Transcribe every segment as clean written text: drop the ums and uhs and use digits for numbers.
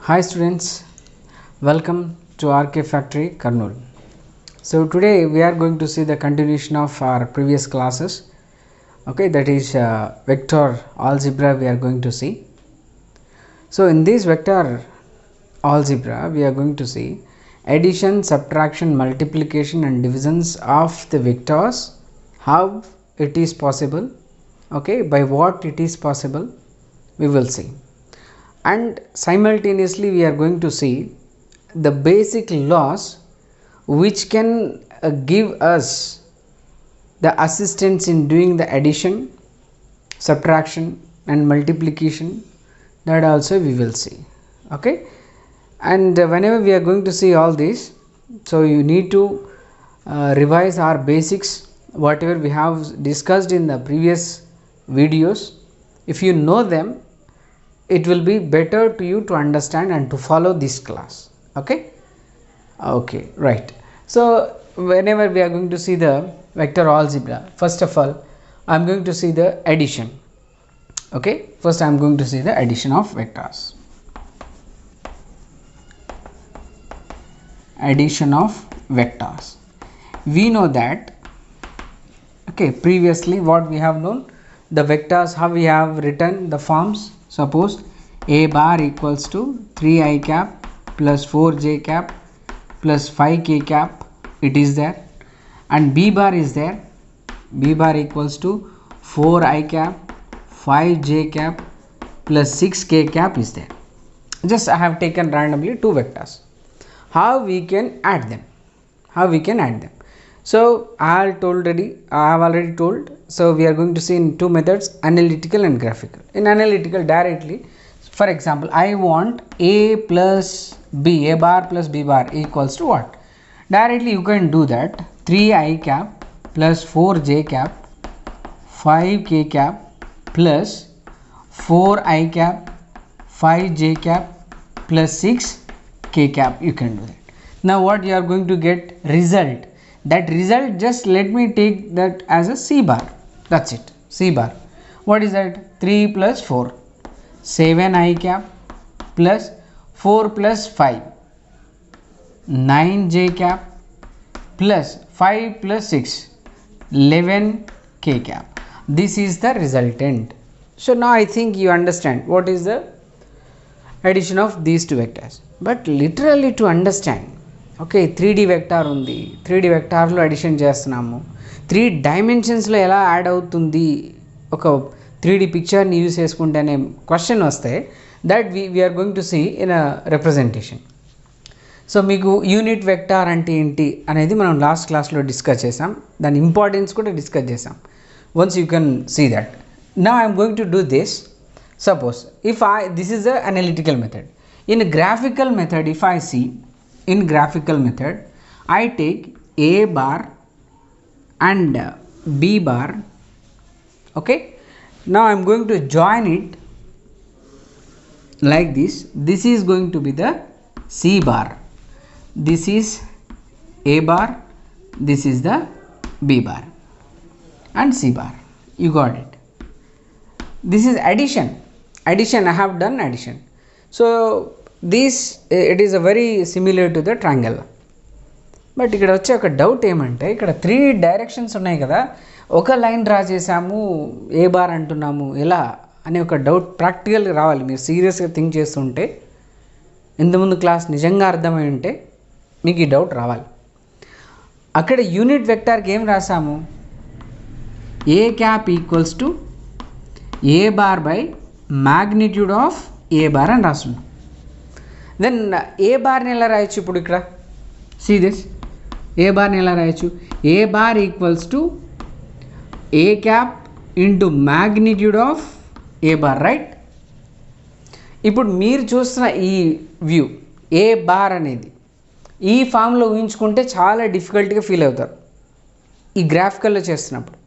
Hi students, welcome to RK Factory Kurnool. So today we are going to see the continuation of our previous classes. Okay, that is vector algebra we are going to see. So in this vector algebra we are going to see addition, subtraction, multiplication and divisions of the vectors, how it is possible, okay, by what it is possible we will see. And simultaneously we are going to see the basic laws which can give us the assistance in doing the addition, subtraction and multiplication, that also we will see. Okay, and whenever we are going to see all this, so you need to revise our basics whatever we have discussed in the previous videos. If you know them, it will be better to you to understand and to follow this class. Okay, right. So whenever we are going to see the vector algebra, first of all I am going to see the addition. Okay, first I am going to see the addition of vectors. Addition of vectors, we know that, okay, previously what we have known, the vectors, how we have written the forms. Suppose a bar equals to 3 I cap plus 4 j cap plus 5 k cap, it is there, and b bar is there. B bar equals to 4 I cap 5 j cap plus 6 k cap is there. Just I have taken randomly two vectors. How we can add them? So I have already told. So we are going to see in two methods, analytical and graphical. In analytical, directly, for example, I want a plus b, a bar plus b bar equals to what? Directly you can do that. 3 I cap plus 4 j cap 5 k cap plus 4 I cap 5 j cap plus 6 k cap, you can do that. Now what you are going to get? Result. That result, just let me take that as a c bar, that's it, c bar. What is that? 3 plus 4, 7 I cap plus 4 plus 5, 9 j cap plus 5 plus 6, 11 k cap. This is the resultant. So now I think you understand what is the addition of these two vectors. But literally to understand, okay 3D vector ఉంది, 3D వెక్టార్లో addition చేస్తున్నాము, 3 డైమెన్షన్స్లో ఎలా add అవుతుంది ఒక 3D పిక్చర్ని use చేసుకుంటే అనే question వస్తే, that we're going to see in a representation. So మీకు unit vector అంటే ఏంటి అనేది మనం లాస్ట్ క్లాస్లో డిస్కస్ చేసాం, దాని ఇంపార్టెన్స్ కూడా డిస్కస్ చేసాం. Once you can see that. Now I'm going to do this. Suppose if this is a analytical method. In graphical method, if I see, in graphical method, I take a bar and b bar. Okay, now I am going to join it like this. This is going to be the c bar, this is a bar, this is the b bar and c bar. You got it. This is addition. I have done addition. So this, it is a very similar to the triangle. But ఇక్కడ వచ్చే ఒక doubt ఏమంటే, ఇక్కడ 3 directions ఉన్నాయి కదా, ఒక line draw చేసాము, ఏ bar అంటున్నాము ఎలా అనే ఒక డౌట్ ప్రాక్టికల్గా రావాలి. మీరు సీరియస్గా థింక్ చేస్తుంటే, ఇంతకుముందు క్లాస్ నిజంగా అర్థమై ఉంటే మీకు ఈ డౌట్ రావాలి. అక్కడ యూనిట్ వెక్టార్కి ఏం రాసాము? A cap equals to A bar by magnitude of A bar అని రాస్తున్నాం. దెన్ ఏ బార్ని ఎలా రాయొచ్చు? ఇప్పుడు ఇక్కడ సీ దిస్, ఏ బార్ని ఎలా రాయొచ్చు? A bar equals to A cap into magnitude of A bar, right? ఇప్పుడు మీరు చూస్తున్న ఈ వ్యూ, ఏ బార్ అనేది ఈ ఫామ్లో ఊహించుకుంటే చాలా డిఫికల్ట్గా ఫీల్ అవుతారు ఈ గ్రాఫికల్లో చేస్తున్నప్పుడు.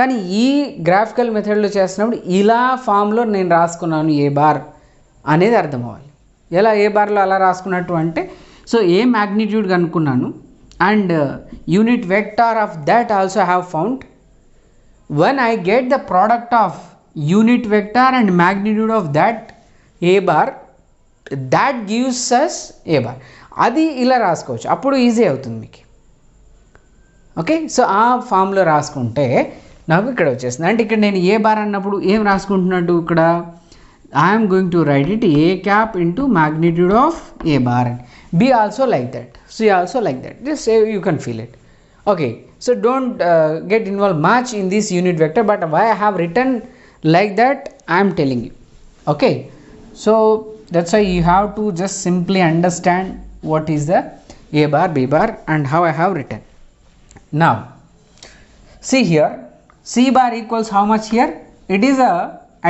కానీ ఈ గ్రాఫికల్ మెథడ్లో చేస్తున్నప్పుడు ఇలా ఫామ్లో నేను రాసుకున్నాను ఏ బార్ అనేది అర్థం అవ్వాలి. ఎలా ఏ బార్లో అలా రాసుకున్నట్టు అంటే, సో ఏ మ్యాగ్నిట్యూడ్ కనుక్కున్నాను and unit vector of that also have found. when I get the product of unit vector and magnitude of that a bar, that gives us a bar. అది ఇలా రాసుకోవచ్చు, అప్పుడు ఈజీ అవుతుంది మీకు. Okay, so ఆ ఫామ్లో రాసుకుంటే నాకు ఇక్కడ వచ్చేస్తుంది. అంటే ఇక్కడ నేను ఏ బార్ అన్నప్పుడు ఏం రాసుకుంటున్నట్టు, ఇక్కడ I'm going to write it A cap into magnitude of A bar and B also like that, C also like that, just you can feel it. Okay, so don't get involved much in this unit vector, but why I have written like that I am telling you. Okay, so that's why you have to just simply understand what is the a bar, b bar and how I have written. Now see here, c bar equals how much here? It is a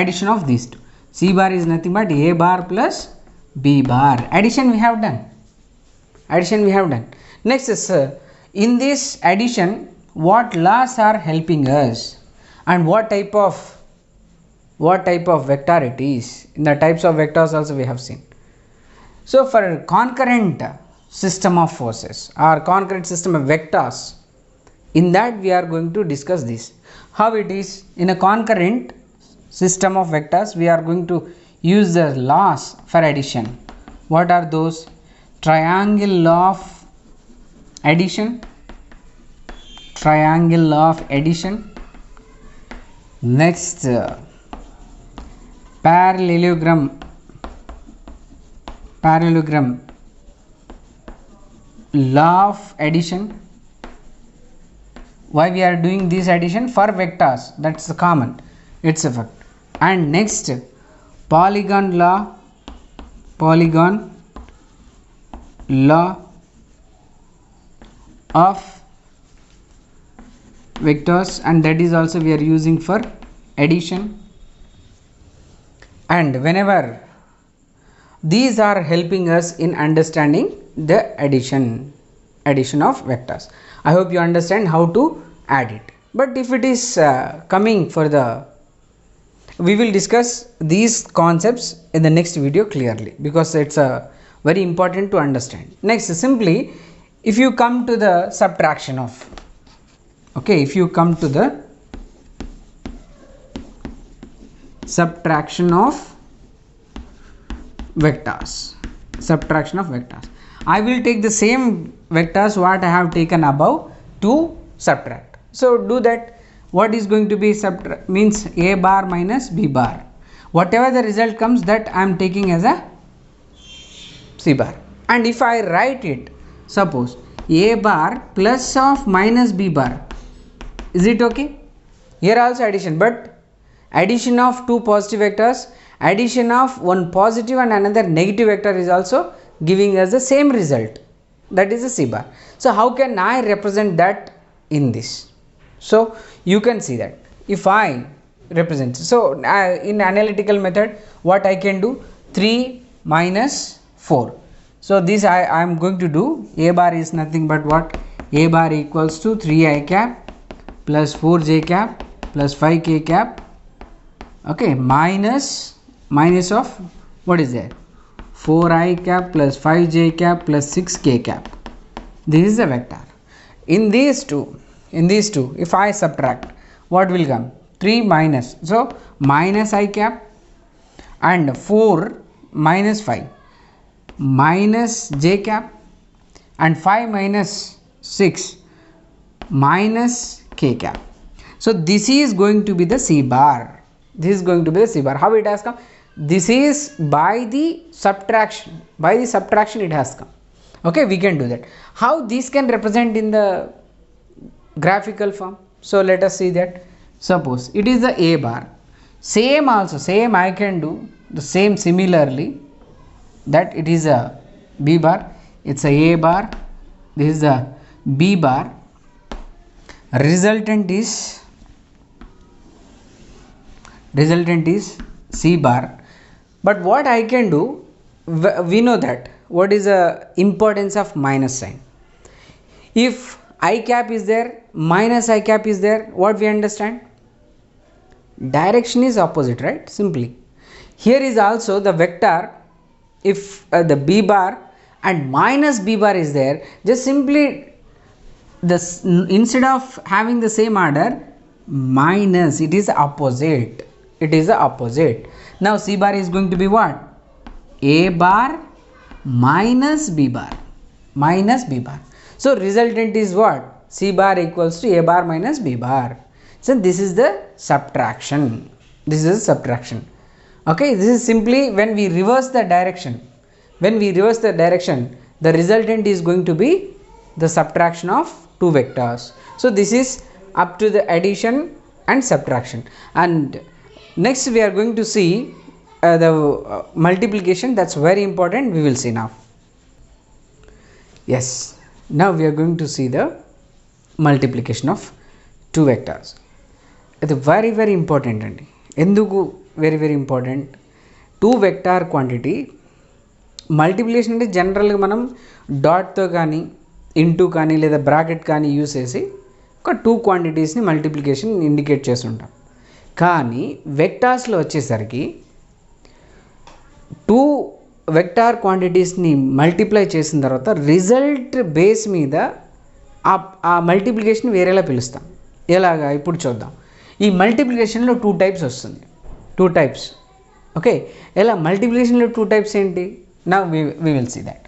addition of these two. C bar is nothing but a bar plus b bar. Addition we have done. Next is in this addition what laws are helping us and what type of vector it is. In the types of vectors also we have seen. So for concurrent system of forces or concurrent system of vectors, in that we are going to discuss this, how it is in a concurrent system of vectors. We are going to use the laws for addition. What are those? Triangle law of addition, next parallelogram law of addition. Why we are doing this addition? For vectors, that's the common, it's a fact. And next polygon law of vectors, and that is also we are using for addition. And whenever these are helping us in understanding the addition of vectors, I hope you understand how to add it. But if it is coming for the, we will discuss these concepts in the next video clearly, because it's very important to understand. Next, simply if you come to the subtraction of, okay, if you come to the subtraction of vectors, I will take the same vectors what I have taken above to subtract. So do that. What is going to be subtract means a bar minus b bar, whatever the result comes, that I am taking as a c bar. And if I write it, suppose a bar plus of minus b bar, is it okay? Here also addition, but addition of two positive vectors, addition of one positive and another negative vector is also giving us the same result, that is a c bar. So how can I represent that in this? So you can see that if I represent, so in analytical method what I can do, 3 minus 4. So this I am going to do, a bar is nothing but what, a bar equals to 3i cap plus 4j cap plus 5k cap, okay, minus of what is there, 4i cap plus 5j cap plus 6k cap. This is a vector. In these two if I subtract, what will come, 3 minus, so minus I cap and 4 minus 5 minus j cap and 5 minus 6 minus k cap. So this is going to be the c bar. How it has come? This is by the subtraction it has come. Okay, we can do that. How this can represent in the graphical form? So let us see that. Suppose it is the a bar, same I can do the same similarly, that it is a b bar, it's a bar, this is a b bar, resultant is c bar. But what I can do, we know that what is the importance of minus sign. If I cap is there, minus I cap is there, what we understand, direction is opposite, right? Simply here is also the vector, if the b bar and minus b bar is there, just simply this, instead of having the same order, minus, it is opposite. Now c bar is going to be what, A bar minus B bar, minus B bar. So resultant is what? C bar equals to A bar minus B bar. So this is the subtraction. This is subtraction. Okay, this is simply when we reverse the direction. When we reverse the direction, the resultant is going to be the subtraction of two vectors. So this is up to the addition and subtraction. And next we are going to see the multiplication. That's very important. We will see now. Yes, now we are going to see the multiplication of two vectors. It's very important andi. Enduku very important. Two vector quantity multiplication అంటే జనరల్గా మనం డాట్తో కానీ into కానీ లేదా bracket కానీ use చేసి ఒక two క్వాంటిటీస్ని multiplication indicate చేస్తుంటాం. కానీ వెక్టార్స్లో వచ్చేసరికి టూ వెక్టార్ క్వాంటిటీస్ని మల్టిప్లై చేసిన తర్వాత రిజల్ట్ బేస్ మీద ఆ మల్టిప్లికేషన్ వేరేలా పిలుస్తాం. ఎలాగా ఇప్పుడు చూద్దాం. ఈ మల్టిప్లికేషన్లో టూ టైప్స్ వస్తుంది. Two types. ఓకే, ఎలా మల్టిప్లికేషన్లో టూ టైప్స్ ఏంటి? Now we will see that.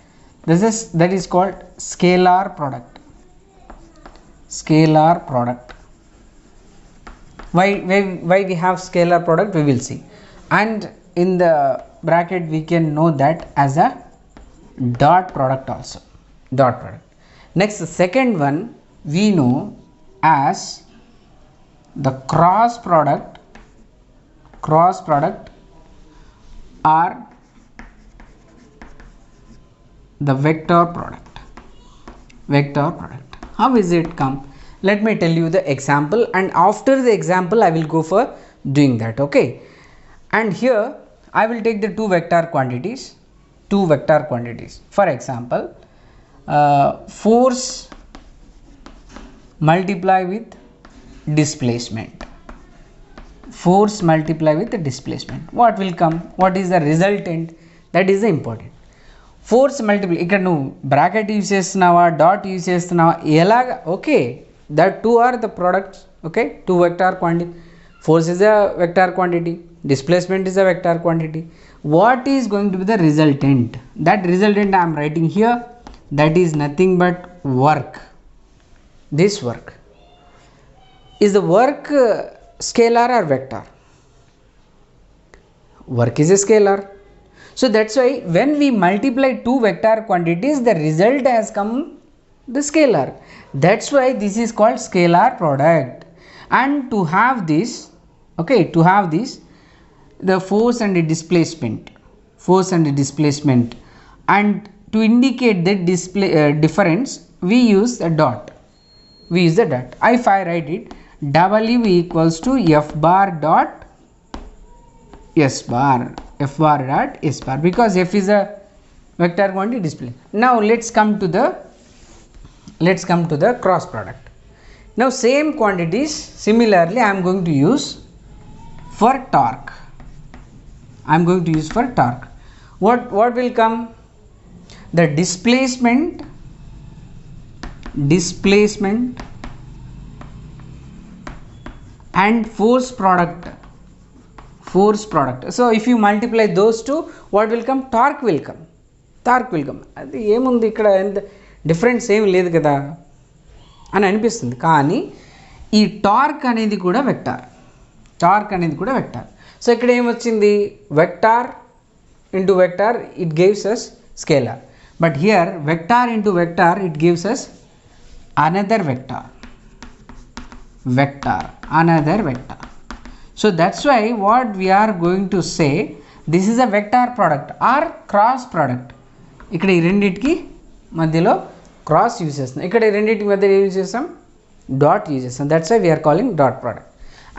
That is called scalar product. Scalar product. Why we have scalar product we will see. And in the bracket we can know that as a dot product also. Dot product. Next, the second one we know as the cross product. Cross product or the vector product. Vector product. How is it come? Let me tell you the example, and after the example I will go for doing that. Okay, and here I will take the two vector quantities. For example, force multiply with displacement. Force multiply with the displacement. What will come? What is the resultant? That is the important. Force multiply. ఇక్కడ నువ్వు bracket use చేస్తున్నావా, dot use చేస్తున్నావా, ఎలాగా? Okay, that two are the products. Okay, two vector quantity. Force is a vector quantity, displacement is a vector quantity. What is going to be the resultant? That resultant I am writing here. That is nothing but work. This work is the work scalar or vector? Work is a scalar. So that's why when we multiply two vector quantities, the result has come the scalar. That's why this is called scalar product. And to have this, okay, to have this, the force and the displacement, and to indicate the difference, we use a dot. If I write it, W equals to F bar dot S bar. F bar dot S bar, because F is a vector quantity display. Now let's come to the cross product. Now same quantities similarly I am going to use for torque. What will come? The displacement and force product. So if you multiply those two, what will come? Torque will come. అది ఏముంది ఇక్కడ, ఎంత difference ఏమి లేదు కదా అని అనిపిస్తుంది. కానీ ఈ టార్క్ అనేది కూడా వెక్టార్. సో ఇక్కడ ఏమొచ్చింది? Vector into vector, it gives us scalar. But here vector into vector, it gives us another vector. So that's why what we are going to say, this is a vector product or cross product. ఇక్కడ ఈ రెండింటికి మధ్యలో cross use చేస్తాం. ఇక్కడ ఈ రెండింటికి మధ్యలో use చేస్తాం, డాట్ యూజ్ చేస్తాం. That's why we're calling dot product.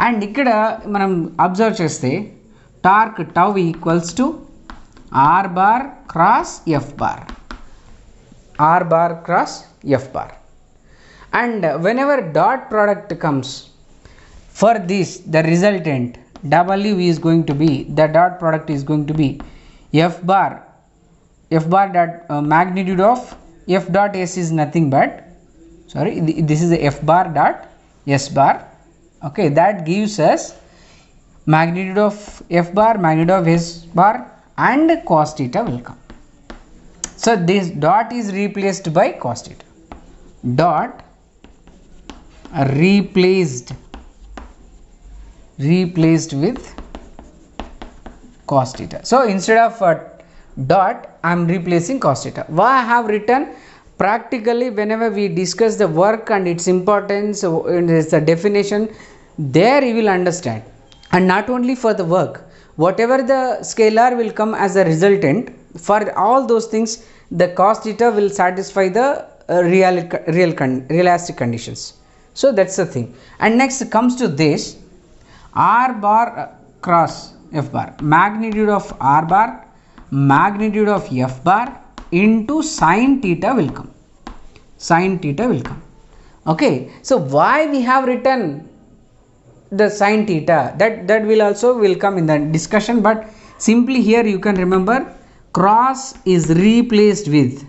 And ఇక్కడ మనం అబ్జర్వ్ చేస్తే torque tau equals to R bar cross F bar. And whenever dot product comes, for this the resultant W is going to be, the dot product is going to be F bar dot magnitude of F dot S is nothing but, sorry, this is the F bar dot S bar. Okay, that gives us magnitude of F bar, magnitude of S bar, and cos theta will come. So this dot is replaced by cos theta. Dot replaced with cos theta. So instead of dot, I am replacing cos theta. Why I have written? Practically, whenever we discuss the work and its importance and the definition, there you will understand. And not only for the work, whatever the scalar will come as a resultant, for all those things the cos theta will satisfy the realistic conditions. So that's the thing. And next comes to this r bar cross f bar, magnitude of r bar, magnitude of f bar into sin theta will come. Sin theta will come. Okay, so why we have written the sin theta, that will also will come in the discussion, but simply here you can remember cross is replaced with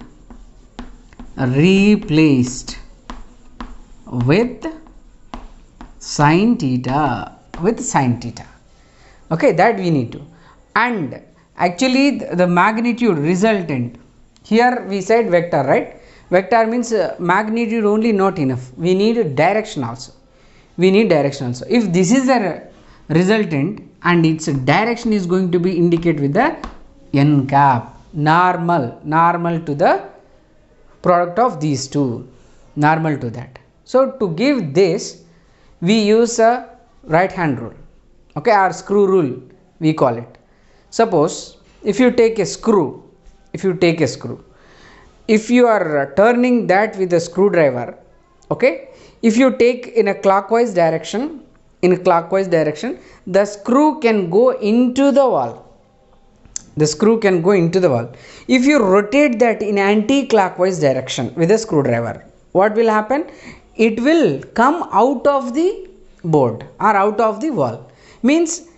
sin theta, okay, that we need to. And actually the magnitude resultant, here we said vector, right? Vector means magnitude only not enough, we need direction also. If this is the resultant and its direction is going to be indicated with the n cap, normal to the product of these two, normal to that. So to give this we use a right hand rule, okay, or screw rule we call it. Suppose if you take a screw, if you are turning that with a screwdriver, okay, if you take in a clockwise direction, the screw can go into the wall. If you rotate that in anti-clockwise direction with a screwdriver, what will happen? It will come out of the board or out of the wall. Means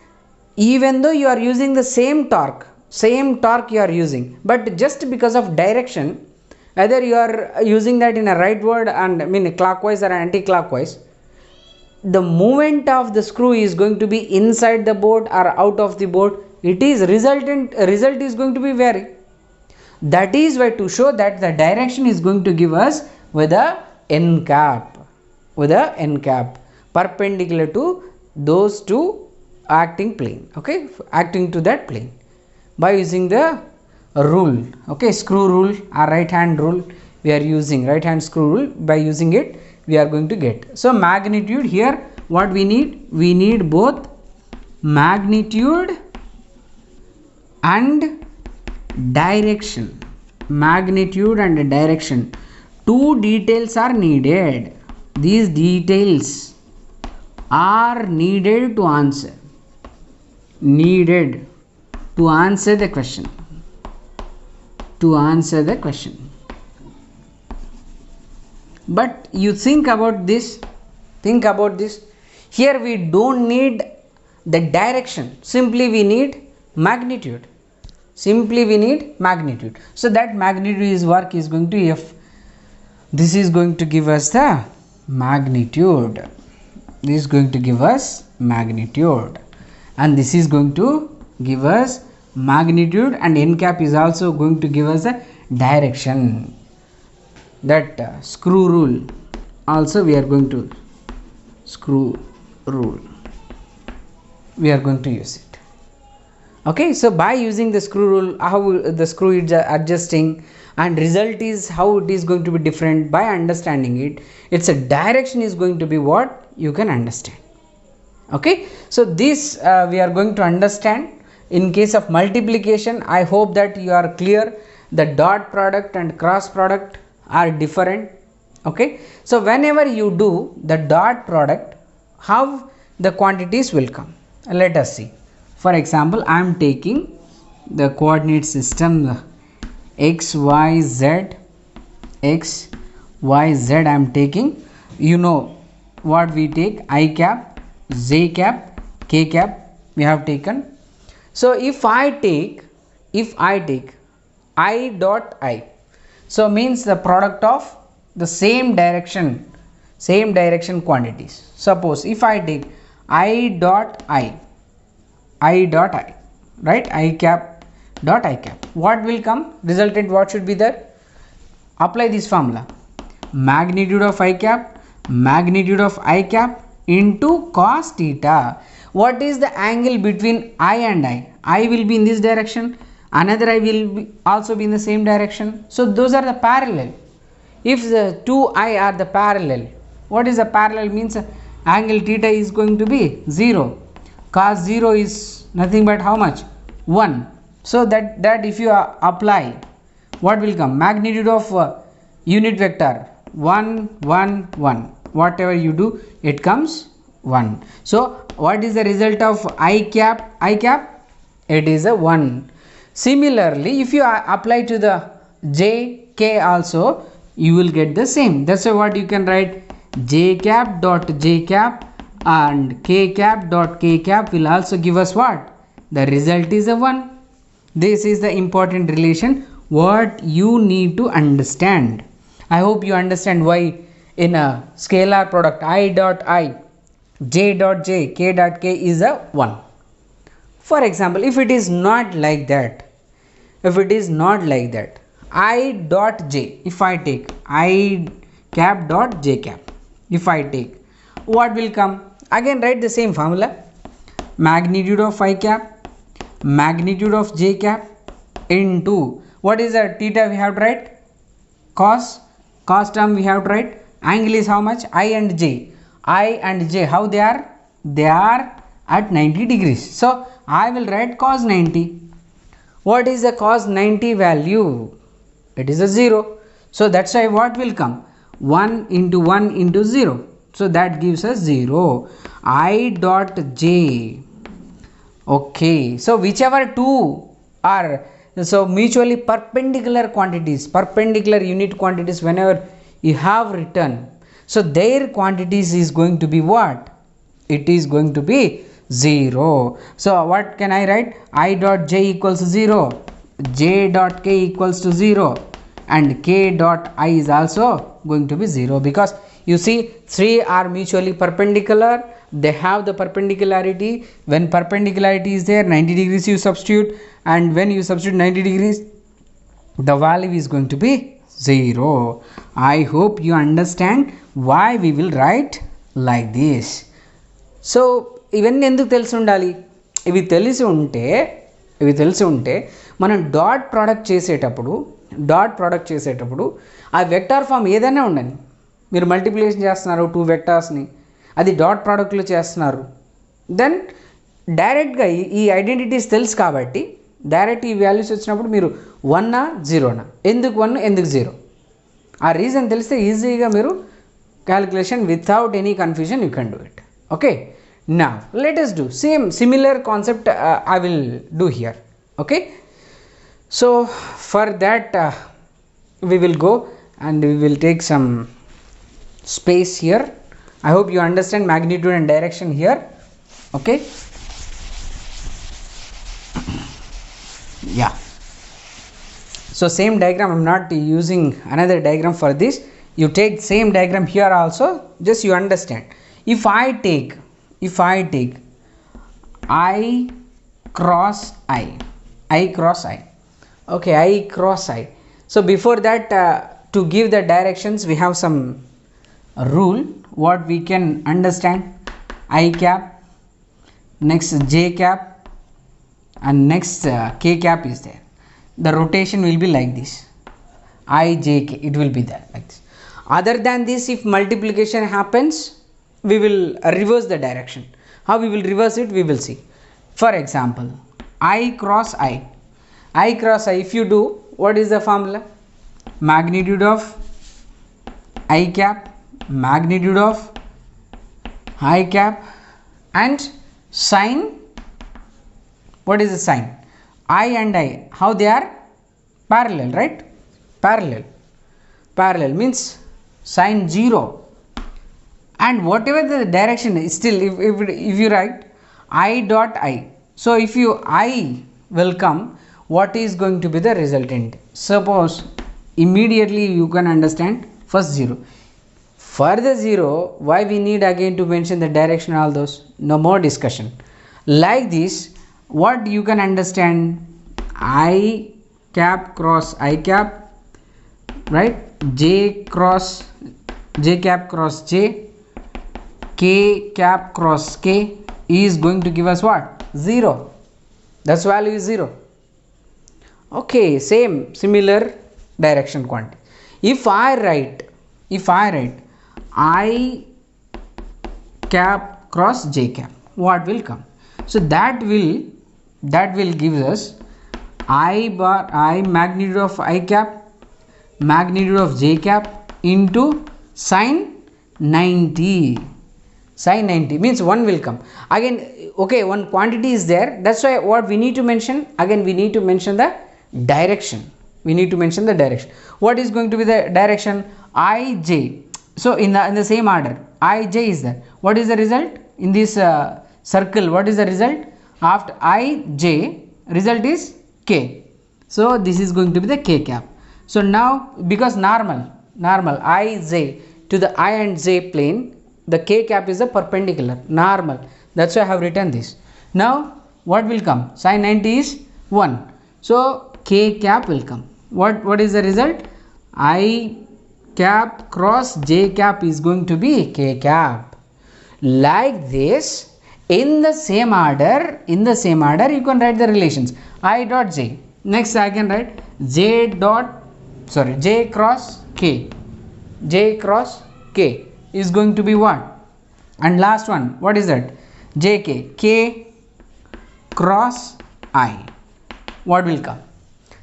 even though you are using the same torque you are using, but just because of direction, either you are using that in a rightward and clockwise or anti-clockwise, the movement of the screw is going to be inside the board or out of the board. It is result is going to be vary. That is why to show that the direction is going to give us with a n cap, perpendicular to those two acting plane, okay, acting to that plane, by using the rule, okay, screw rule or right hand rule we are using, right hand screw rule. By using it we are going to get. So magnitude, here what we need both magnitude and direction. Two details are needed. These details are needed to answer the question. But you think about this, here we don't need the direction, simply we need magnitude. So that magnitude work is going to f. This is going to give us the magnitude. And this is going to give us magnitude, and n cap is also going to give us a direction. That screw rule also we are going to use it. Okay, so by using the screw rule, how the screw is adjusting and result is how it is going to be different. By understanding it, its a direction is going to be what you can understand. Okay, so this we are going to understand. In case of multiplication, I hope that you are clear. The dot product and cross product are different. Okay, so whenever you do the dot product, how the quantities will come, let us see. For example, I am taking the coordinate system x y z. I am taking, you know what we take, I cap, j cap, k cap we have taken. So if I take I dot I, so means the product of the same direction quantities. Suppose if I take I dot I, right, I cap dot I cap. What will come? Resultant what should be there? Apply this formula. Magnitude of I cap, magnitude of I cap into cos theta. What is the angle between I and I? I will be in this direction, another I will be also be in the same direction. So those are the parallel. If the two I are the parallel, what is the parallel? Means angle theta is going to be 0. Cos 0 is nothing but how much? 1. So that if you apply, what will come? Magnitude of unit vector 1 1 1. Whatever you do, it comes 1. So what is the result of I cap? I cap, it is a 1. Similarly, if you apply to the j k also, you will get the same. That's why what you can write, j cap dot j cap and k cap dot k cap will also give us what? The result is a 1. This is the important relation what you need to understand. I hope you understand why in a scalar product I dot I, j dot j, k dot k is a 1. For example, if it is not like that, I dot j, if I take I cap dot j cap, if I take, what will come? Again write the same formula, magnitude of I cap, magnitude of j cap into, what is the theta we have to write? Cos term we have to write. Angle is how much? I and j, how they are? They are at 90 degrees. So I will write cos 90. What is the cos 90 value? It is a 0. So that's why what will come? 1 into 1 into 0. So that gives us 0. I dot j. Okay. So whichever two are so mutually perpendicular quantities, perpendicular unit quantities, whenever you have written, so their quantities is going to be what? It is going to be 0. So what can I write? I dot j equals 0, j dot k equals to 0, and k dot I is also going to be 0, because you see 3 are mutually perpendicular, they have the perpendicularity. When perpendicularity is there, 90 degrees you substitute, and when you substitute 90 degrees, the value is going to be 0. I hope you understand why we will write like this. So ఇవన్నీ ఎందుకు తెలిసి ఉండాలి? ఇవి తెలిసి ఉంటే మనం dot product చేసేటప్పుడు ఆ వెక్టార్ ఫామ్ ఏదైనా ఉండని, మీరు మల్టిప్లికేషన్ చేస్తున్నారు 2 వెక్టార్స్ని, అది డాట్ ప్రోడక్ట్లో చేస్తున్నారు, దెన్ డైరెక్ట్గా ఈ ఐడెంటిటీస్ తెలుసు కాబట్టి డైరెక్ట్ ఈ వాల్యూస్ వచ్చినప్పుడు మీరు 1 0, ఎందుకు 1 ఎందుకు 0, ఆ రీజన్ తెలిస్తే ఈజీగా మీరు calculation without any confusion you can do it. Okay, now let us do similar concept I will do here. Okay, so for that we will go and we will take some space here. I hope you understand magnitude and direction here. Okay, yeah, so same diagram, I'm not using another diagram for this. You take same diagram here also, just you understand. If I take I cross I, okay, I cross I. So before that to give the directions we have some rule what we can understand. I cap, next j cap, and next k cap is there. The rotation will be like this, I j k, it will be there like this. Other than this, if multiplication happens, we will reverse the direction. How we will reverse it, we will see. For example, I cross I, if you do, what is the formula? Magnitude of I cap, magnitude of I cap, and sine. What is the sine? I and I, how they are parallel, right? Parallel means sine 0, and whatever the direction is, still if you write I dot I, so if you I will come, what is going to be the resultant? Suppose immediately you can understand first 0. For the 0, why we need again to mention the direction, all those, no more discussion. Like this, what you can understand, I cap cross I cap, right? J cap cross J, K cap cross K is going to give us what? 0. That's value is 0. Okay, similar direction quantity. If I write I cap cross J cap, what will come? So that will give us I magnitude of I cap, magnitude of J cap into sine 90. Sine 90 means 1 will come again. Okay, one quantity is there, that's why what we need to mention, again we need to mention the direction. What is going to be the direction? Ij. So in the same order, Ij is there. What is the result in this circle? What is the result? After Ij, result is K. So this is going to be the K cap. So now because normal Ij to the I and J plane, the K cap is a perpendicular normal, that's why I have written this. Now what will come? Sine 90 is 1, so K cap will come. What is the result? I cap cross J cap is going to be K cap. Like this, in the same order you can write the relations. I dot J, next I can write J cross K is going to be what? And last one, what is that? JK, K cross I, what will come?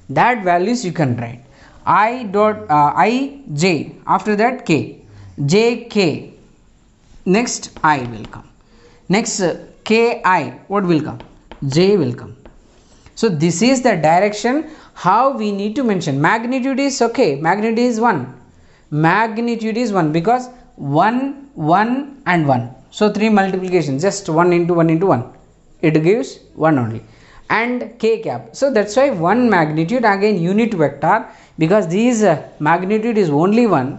That values you can write. Ij, after that K, JK, next I will come, next Ki, what will come? J will come. So this is the direction how we need to mention. Magnitude is okay, magnitude is 1 because 1 and 1, so 3 multiplication, just 1 into 1 into 1, it gives 1 only. And K cap, so that's why 1 magnitude, again unit vector, because this magnitude is only 1,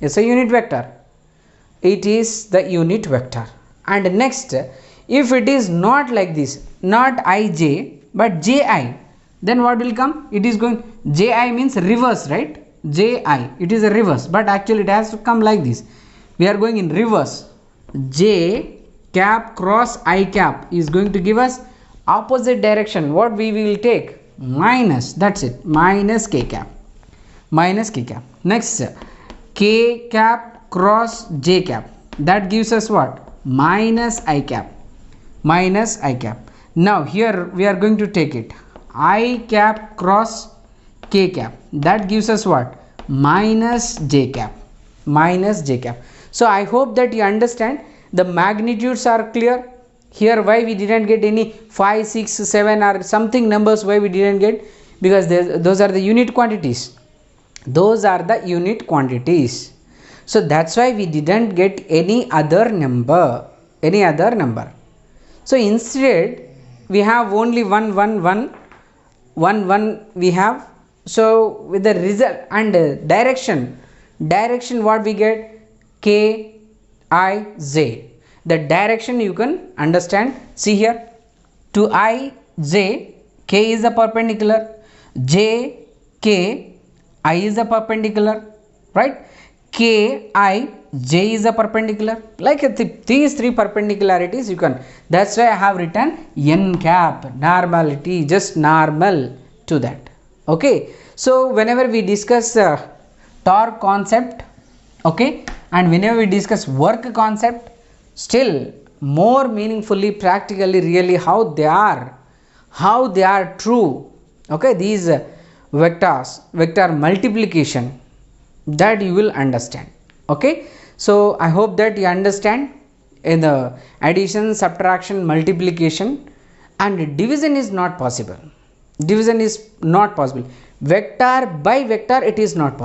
it's a unit vector, it is the unit vector. And next, if it is not like this, not Ij but Ji, then what will come? It is going, Ji means reverse, right? Ji, it is a reverse, but actually it has to come like this. We are going in reverse. J cap cross I cap is going to give us opposite direction. What we will take? Minus, that's it, minus K cap. Next, K cap cross J cap, that gives us what? Minus I cap. Now here we are going to take it, I cap cross K cap, that gives us what? Minus J cap. So I hope that you understand. The magnitudes are clear. Here why we didn't get any 5, 6, 7 or something numbers, why we didn't get? Because those are the unit quantities. So that's why we didn't get any other number. So instead we have only 1 we have. So with the result and direction what we get? K I J. The direction you can understand. See here, to I J, K is a perpendicular, J K I is a perpendicular, right? K I J is a perpendicular. Like these 3 perpendicularities you can. That's why I have written N cap, normality, just normal to that. Okay. So whenever we discuss torque concept, okay, and whenever we discuss work concept, still more meaningfully, practically, really how they are true. Okay, these vector multiplication, that you will understand. Okay, so I hope that you understand in the addition, subtraction, multiplication, and division is not possible. Vector by vector it is not possible.